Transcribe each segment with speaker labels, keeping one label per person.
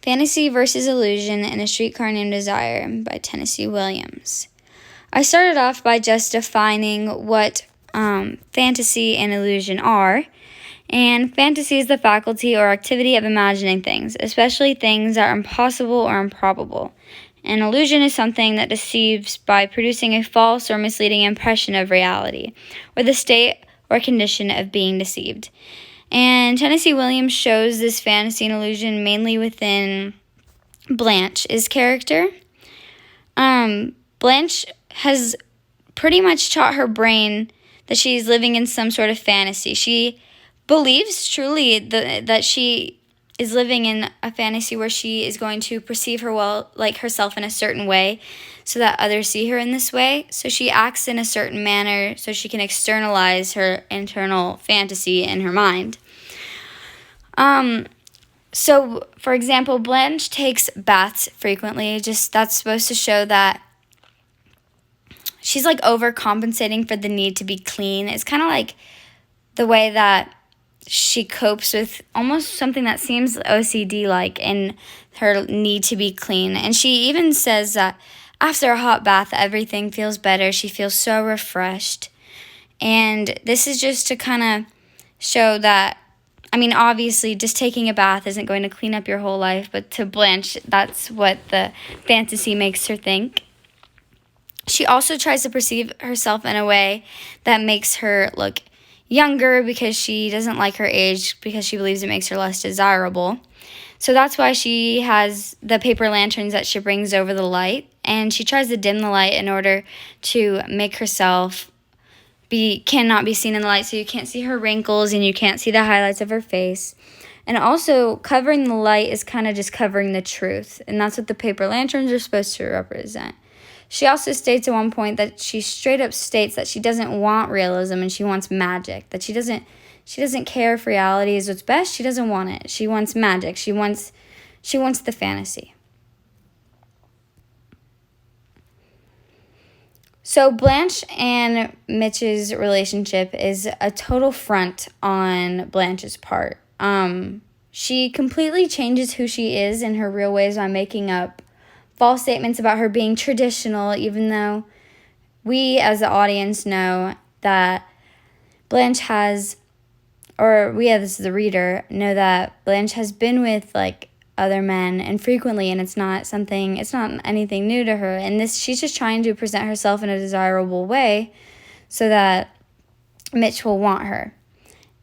Speaker 1: Fantasy versus Illusion in A Streetcar Named Desire by Tennessee Williams. I started off by just defining what fantasy and illusion are. And fantasy is the faculty or activity of imagining things, especially things that are impossible or improbable. An illusion is something that deceives by producing a false or misleading impression of reality, or the state or condition of being deceived. And Tennessee Williams shows this fantasy and illusion mainly within Blanche's character. Blanche has pretty much taught her brain that she's living in some sort of fantasy. She believes truly that she is living in a fantasy where she is going to perceive herself in a certain way so that others see her in this way. So she acts in a certain manner so she can externalize her internal fantasy in her mind. So, for example, Blanche takes baths frequently. That's supposed to show that she's like overcompensating for the need to be clean. It's kind of like the way that she copes with almost something that seems OCD-like in her need to be clean. And she even says that after a hot bath, everything feels better. She feels so refreshed. And this is just to kind of show that, obviously, just taking a bath isn't going to clean up your whole life, but to Blanche, that's what the fantasy makes her think. She also tries to perceive herself in a way that makes her look younger because she doesn't like her age because she believes it makes her less desirable. So that's why she has the paper lanterns that she brings over the light, and she tries to dim the light in order to make herself cannot be seen in the light, so you can't see her wrinkles and you can't see the highlights of her face. And also, covering the light is kind of just covering the truth, and that's what the paper lanterns are supposed to represent. She also states at one point that she straight up states that she doesn't want realism and she wants magic, that she doesn't care if reality is what's best. She doesn't want it. She wants magic. She wants the fantasy. So Blanche and Mitch's relationship is a total front on Blanche's part. She completely changes who she is in her real ways by making up false statements about her being traditional, even though we as the audience know that Blanche has, or we as the reader know that Blanche has been with other men and frequently, and it's not anything new to her. And she's just trying to present herself in a desirable way so that Mitch will want her.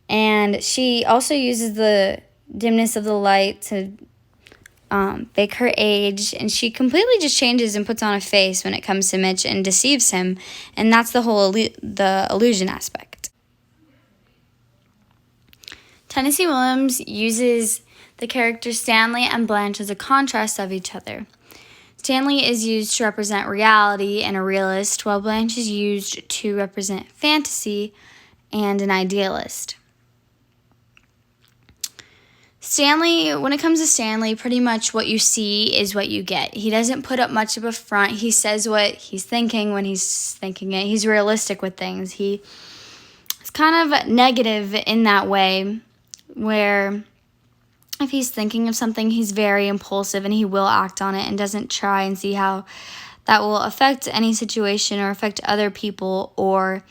Speaker 1: And she also uses the dimness of the light to fake her age, and she completely just changes and puts on a face when it comes to Mitch and deceives him, and that's the whole the illusion aspect. Tennessee Williams uses the characters Stanley and Blanche as a contrast of each other. Stanley is used to represent reality and a realist, while Blanche is used to represent fantasy and an idealist. When it comes to Stanley, pretty much what you see is what you get. He doesn't put up much of a front. He says what he's thinking when he's thinking it. He's realistic with things. He is kind of negative in that way, where if he's thinking of something, he's very impulsive and he will act on it and doesn't try and see how that will affect any situation or affect other people or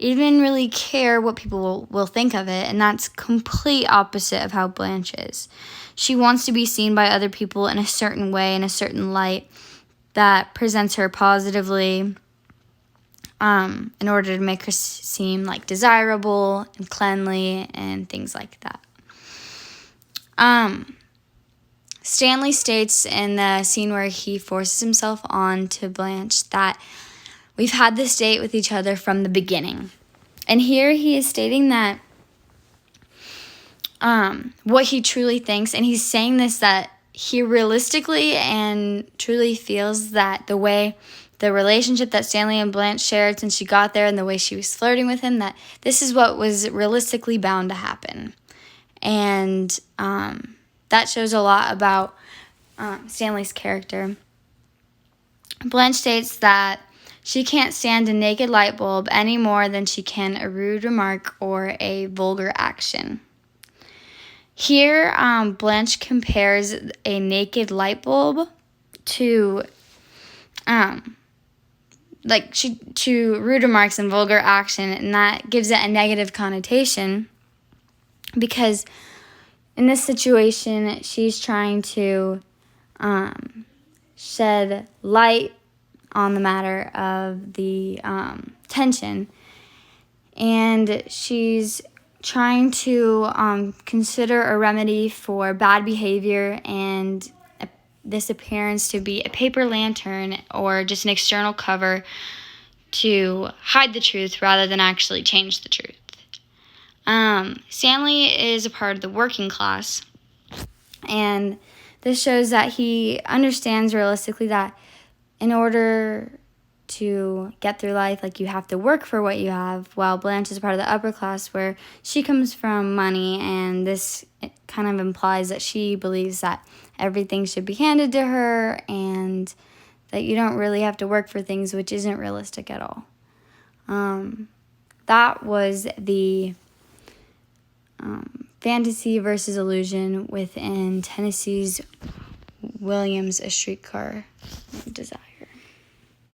Speaker 1: even really care what people will think of it, and that's complete opposite of how Blanche is. She wants to be seen by other people in a certain way, in a certain light that presents her positively in order to make her seem desirable and cleanly and things like that. Stanley states in the scene where he forces himself on to Blanche that we've had this date with each other from the beginning. And here he is stating that what he truly thinks, and he's saying this that he realistically and truly feels that the relationship that Stanley and Blanche shared since she got there and the way she was flirting with him, that this is what was realistically bound to happen. And that shows a lot about Stanley's character. Blanche states that she can't stand a naked light bulb any more than she can a rude remark or a vulgar action. Here, Blanche compares a naked light bulb to to rude remarks and vulgar action, and that gives it a negative connotation because in this situation she's trying to shed light on the matter of the tension, and she's trying to consider a remedy for bad behavior, and this appearance to be a paper lantern or just an external cover to hide the truth rather than actually change the truth. Stanley is a part of the working class, and this shows that he understands realistically that in order to get through life, like, you have to work for what you have, while Blanche is part of the upper class where she comes from money, and this kind of implies that she believes that everything should be handed to her and that you don't really have to work for things, which isn't realistic at all. That was the fantasy versus illusion within Tennessee Williams' A Streetcar Named Desire.